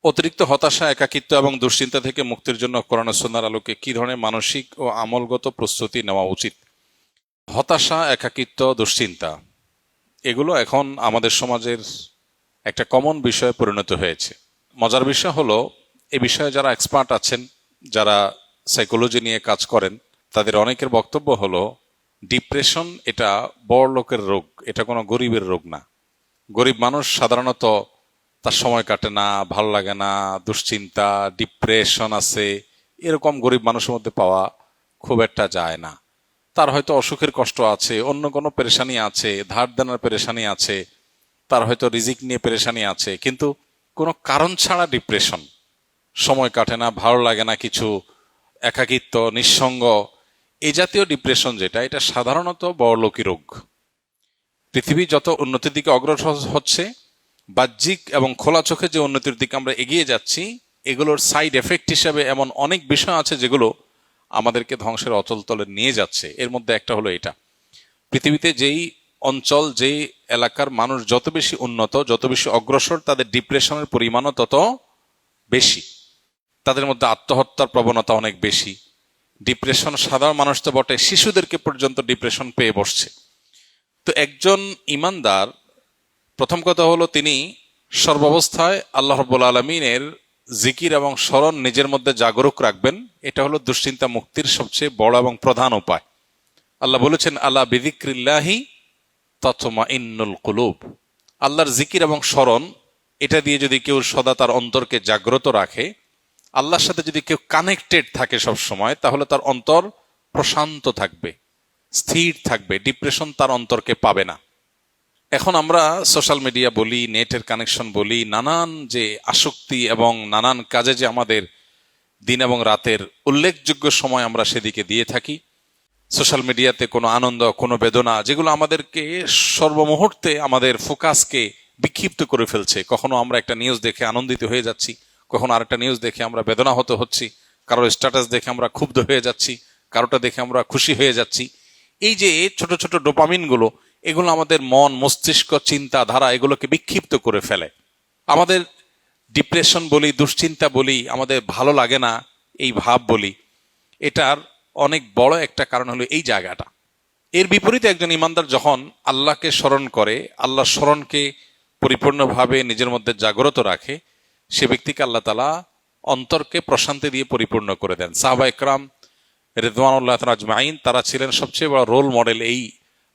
অতিরিক্ত হতাশা, একাকিত্ব এবং দুশ্চিন্তা থেকে মুক্তির জন্য কোরআন ও সুন্নাহর আলোকে কি ধরনের মানসিক ও আমলগত প্রস্তুতি নেওয়া উচিত? হতাশা, একাকিত্ব, দুশ্চিন্তা এগুলো এখন আমাদের সমাজের একটা কমন বিষয়ে পরিণত হয়েছে। মজার বিষয় হলো, এ বিষয়ে যারা এক্সপার্ট আছেন, যারা সাইকোলজি নিয়ে কাজ করেন, তাদের অনেকের বক্তব্য হলো ডিপ্রেশন এটা বড় লোকের রোগ, এটা কোনো গরিবের রোগ না। গরিব মানুষ সাধারণত তার সময় কাটে না, ভালো লাগে না, দুশ্চিন্তা, ডিপ্রেশন আছে, এরকম গরিব মানুষের মধ্যে পাওয়া খুব একটা যায় না। তার হয়তো অসুখের কষ্ট আছে, অন্য কোনো পেরেশানি আছে, ধার দেনার পেরেশানি আছে, তার হয়তো রিজিক নিয়ে পেরেশানি আছে, কিন্তু কোনো কারণ ছাড়া ডিপ্রেশন, সময় কাটে না, ভালো লাগে না কিছু, একাকিত্ব, নিঃসঙ্গ, এই জাতীয় ডিপ্রেশন যেটা, এটা সাধারণত বড়লোকি রোগ। পৃথিবী যত উন্নতির দিকে অগ্রসর হচ্ছে, বাহ্যিক এবং খোলা চোখে যে উন্নতির দিকে আমরা এগিয়ে যাচ্ছি, এগুলোর সাইড এফেক্ট হিসেবে এমন অনেক বিষয় আছে যেগুলো আমাদেরকে ধ্বংসের অতল তলে নিয়ে যাচ্ছে। এর মধ্যে একটা হলো এটা, পৃথিবীতে যেই অঞ্চল, যেই এলাকার মানুষ যত বেশি উন্নত, যত বেশি অগ্রসর, তাদের ডিপ্রেশনের পরিমাণও তত বেশি, তাদের মধ্যে আত্মহত্যার প্রবণতা অনেক বেশি। ডিপ্রেশন সাধারণ মানুষ তো বটে, শিশুদেরকে পর্যন্ত ডিপ্রেশন পেয়ে বসছে। তো একজন ইমানদার, প্রথম কথা হলো তিনি সর্বাবস্থায় আল্লাহ রাব্বুল আলামিনের জিকির এবং স্মরণ নিজের মধ্যে জাগরুক রাখবেন। এটা হলো দুশ্চিন্তা মুক্তির সবচেয়ে বড় এবং প্রধান উপায়। আল্লাহ বলেছেন, আলা বিযিক্রিল্লাহি তাতমাইন্নুল কুলুব। আল্লাহর জিকির এবং স্মরণ, এটা দিয়ে যদি কেউ সদা তার অন্তরকে জাগ্রত রাখে, আল্লাহর সাথে যদি কেউ কানেক্টেড থাকে সব সময়, তাহলে তার অন্তর প্রশান্ত থাকবে, স্থির থাকবে, ডিপ্রেশন তার অন্তরকে পাবে না। এখন আমরা সোশ্যাল মিডিয়া বলি, নেটের কানেকশন বলি, নানান যে আসক্তি এবং নানান কাজে যে আমাদের দিন এবং রাতের উল্লেখযোগ্য সময় আমরা সেদিকে দিয়ে থাকি। সোশ্যাল মিডিয়াতে কোনো আনন্দ, কোনো বেদনা, যেগুলো আমাদেরকে সর্বমুহূর্তে আমাদের ফোকাসকে বিক্ষিপ্ত করে ফেলছে। কখনো আমরা একটা নিউজ দেখে আনন্দিত হয়ে যাচ্ছি, কখনো আরেকটা নিউজ দেখে আমরা বেদনাহত হচ্ছি, কারোর স্ট্যাটাস দেখে আমরা ক্ষুব্ধ হয়ে যাচ্ছি, কারোটা দেখে আমরা খুশি হয়ে যাচ্ছি। এই যে ছোট ছোট ডোপামিনগুলো, এগুলো আমাদের মন, মস্তিষ্ক, চিন্তা ধারা এগুলোকে বিক্ষিপ্ত করে ফেলে। আমাদের ডিপ্রেশন বলি, দুশ্চিন্তা বলি, আমাদের ভালো লাগে না এই ভাব বলি, এটার অনেক বড় একটা কারণ হলো এই জায়গাটা। এর বিপরীতে একজন ইমানদার যখন আল্লাহকে স্মরণ করে, আল্লাহর স্মরণকে পরিপূর্ণভাবে নিজের মধ্যে জাগ্রত রাখে, সে ব্যক্তিকে আল্লাহ তাআলা অন্তরকে প্রশান্তি দিয়ে পরিপূর্ণ করে দেন। সাহাবা একরাম রিদওয়ানুল্লাহ আজমাইন, তারা ছিলেন সবচেয়ে বড় রোল মডেল এই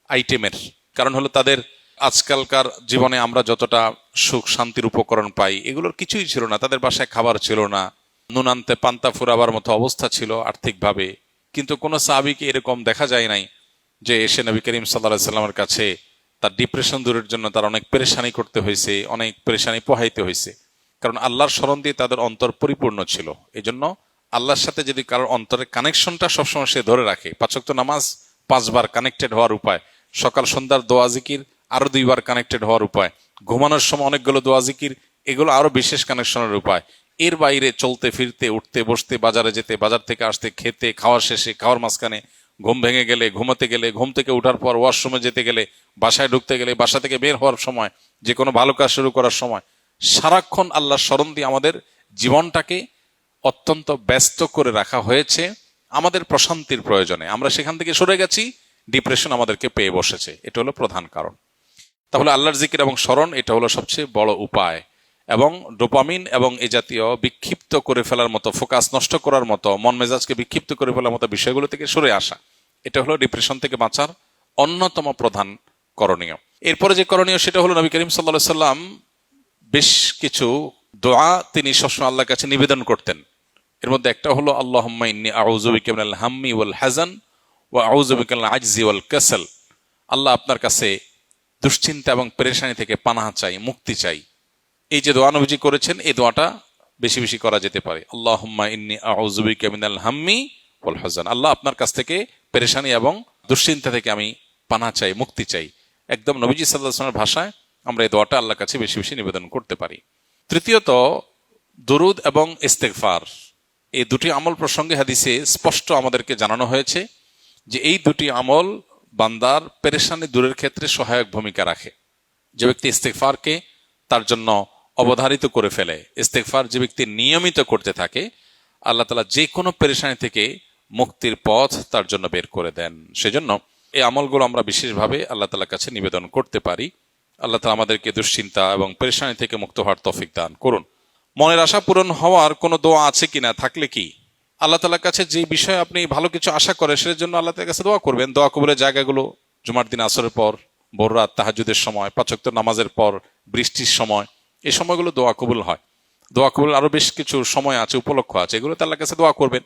আইটেমের। কারণ হলো তাদের আজকালকার জীবনে আমরা যতটা সুখ শান্তির উপকরণ পাই, এগুলোর কিছুই ছিল না। তাদের বাসায় খাবার ছিল না, নুন আনতে পান্তা ফুরাবার মতো অবস্থা ছিল আর্থিকভাবে। কিন্তু কোনো সাহাবীকে এরকম দেখা যায় নাই যে এসে নবী করিম সাল্লাল্লাহু আলাইহি সাল্লামের কাছে তার ডিপ্রেশন দূরের জন্য তার অনেক পেরেশানি করতে হয়েছে, অনেক পেরেশানি পোহাইতে হয়েছে। কারণ আল্লাহর স্মরণ দিয়ে তাদের অন্তর পরিপূর্ণ ছিল। এই জন্য আল্লাহর সাথে যদি কারোর অন্তরের কানেকশনটা সবসময় সে ধরে রাখে, 5 ওয়াক্ত নামাজ 5 বার কানেক্টেড হওয়ার উপায়, সকাল সন্ধ্যার দোয়া জিকির আরো 2 বার কানেক্টেড হওয়ার উপায়, ঘুমানোর সময় অনেকগুলো দোয়া জিকির, এগুলো আরো বিশেষ কানেকশনের উপায়। এর বাইরে চলতে ফিরতে, উঠতে বসতে, বাজারে যেতে, বাজার থেকে আসতে, খেতে, খাওয়ার শেষে, খাওয়ার মাঝখানে, ঘুম ভেঙে গেলে, ঘুমাতে গেলে, ঘুম থেকে ওঠার পর, ওয়াশরুমে যেতে গেলে, বাসায় ঢুকতে গেলে, বাসা থেকে বের হওয়ার সময়, যে কোনো ভালো কাজ শুরু করার সময়, সারাক্ষণ আল্লাহর স্মরণ দিয়ে আমাদের জীবনটাকে অত্যন্ত ব্যস্ত করে রাখা হয়েছে আমাদের প্রশান্তির প্রয়োজনে। আমরা সেখান থেকে সরে গেছি, ডিপ্রেশন আমাদেরকে পেয়ে বসেছে। এটা হলো প্রধান কারণ। তাহলে আল্লাহর জিকির এবং স্মরণ, এটা হলো সবচেয়ে বড় উপায়। এবং ডোপামিন এবং এই জাতীয় বিক্ষিপ্ত করে ফেলার মতো, ফোকাস নষ্ট করার মতো, মন মেজাজকে বিক্ষিপ্ত করে ফেলার মতো বিষয়গুলো থেকে সরে আসা, এটা হলো ডিপ্রেশন থেকে বাঁচার অন্যতম প্রধান করণীয়। এরপরে যে করণীয়, সেটা হলো নবী করিম সাল্লাল্লাহু আলাইহি সাল্লাম বেশ কিছু দোয়া তিনি সবসময় আল্লাহর কাছে নিবেদন করতেন। এর মধ্যে একটা হলো, আল্লাহুম্মা ইন্নী আউযু বিকা মিনাল হাম্মি ওয়াল হাযান ওয়া আউযু বিকা মিনাল আজজি ওয়াল কাসাল। আল্লাহ, আপনার কাছে দুশ্চিন্তা এবং পেরেশানি থেকে পানাহ চাই, মুক্তি চাই। এই যে দোয়া নবীজি করেছেন, এই দোয়াটা বেশি বেশি করা যেতে পারে। আল্লাহুম্মা ইন্নী আউযু বিকা মিনাল হাম্মি ওয়াল হাযান। আল্লাহ, আপনার কাছ থেকে পেরেশানি এবং দুশ্চিন্তা থেকে আমি পানাহ চাই, মুক্তি চাই। একদম নবীজি সাল্লাল্লাহু আলাইহি ওয়াসাল্লামের ভাষায় আমরা এই দোয়াটা আল্লাহর কাছে বেশি বেশি নিবেদন করতে পারি। তৃতীয়ত, দুরুদ এবং ইস্তেগফার, এই দুটি আমল প্রসঙ্গে হাদিসে স্পষ্ট আমাদেরকে জানানো হয়েছে যে এই দুটি আমল বান্দার পেরেশানি দূরের ক্ষেত্রে সহায়ক ভূমিকা রাখে। যে ব্যক্তি ইস্তেগফারকে তার জন্য অবধারিত করে ফেলে, ইস্তেগফার যে ব্যক্তি নিয়মিত করতে থাকে, আল্লাহ তাআলা যে কোনো পেরেশানি থেকে মুক্তির পথ তার জন্য বের করে দেন। সেজন্য এই আমলগুলো আমরা বিশেষভাবে আল্লাহ তাআলার কাছে নিবেদন করতে পারি। আল্লাহ তাআলা আমাদেরকে দুশ্চিন্তা এবং পেরেশানি থেকে মুক্ত হওয়ার তৌফিক দান করুন। মনের আশা পূরণ হওয়ার কোনো দোয়া আছে কিনা, থাকলে কি আল্লাহ তাআলার কাছে যে বিষয়ে আপনি ভালো কিছু আশা করেন সেটার জন্য আল্লাহ তাআলার কাছে দোয়া করবেন। দোয়া কবুলের জায়গাগুলো জুমার দিন আসরের পর, ভোর রাত তাহাজ্জুদের সময়, 5 ওয়াক্ত নামাজের পর, বৃষ্টির সময়, এই সময়গুলো দোয়া কবুল হয়। দোয়া কবুল আরো বেশ কিছু সময় আছে, উপলক্ষ আছে, এগুলোতে আল্লাহর কাছে দোয়া করবেন।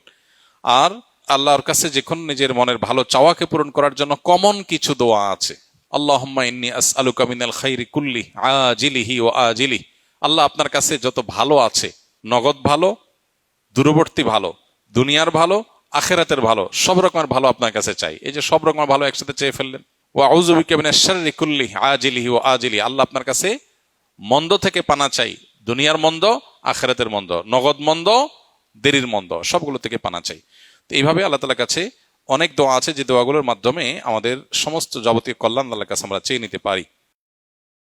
আর আল্লাহর কাছে যখন নিজের মনের ভালো চাওয়াকে পূরণ করার জন্য কমন কিছু দোয়া আছে। আল্লাহুম্মা ইন্নী আসআলুকা মিনাল খাইরি কুল্লি আজিলিহি ওয়া আজিলিহি। আল্লাহ আপনার কাছে যত ভালো আছে, নগদ ভালো, দূরবর্তী ভালো, দুনিয়ার ভালো, আখেরাতের ভালো, সব রকমের ভালো আপনার কাছে চাই। এই যে সব রকমের ভালো একসাথে চেয়ে ফেললেন। ওয়া আউযু বিকা মিনাশ শাররি কুল্লি আজিলিহি ওয়া আজিলিহি। আল্লাহ আপনার কাছে মন্দ থেকে পানা চাই, দুনিয়ার মন্দ, আখেরাতের মন্দ, নগদ মন্দ, দেরির মন্দ, সবগুলো থেকে পানা চাই। তো এইভাবে আল্লাহ তাআলার কাছে অনেক দোয়া আছে যে দোয়াগুলোর মাধ্যমে আমাদের সমস্ত যাবতীয় কল্যাণ আল্লাহর কাছে আমরা চেয়ে নিতে পারি।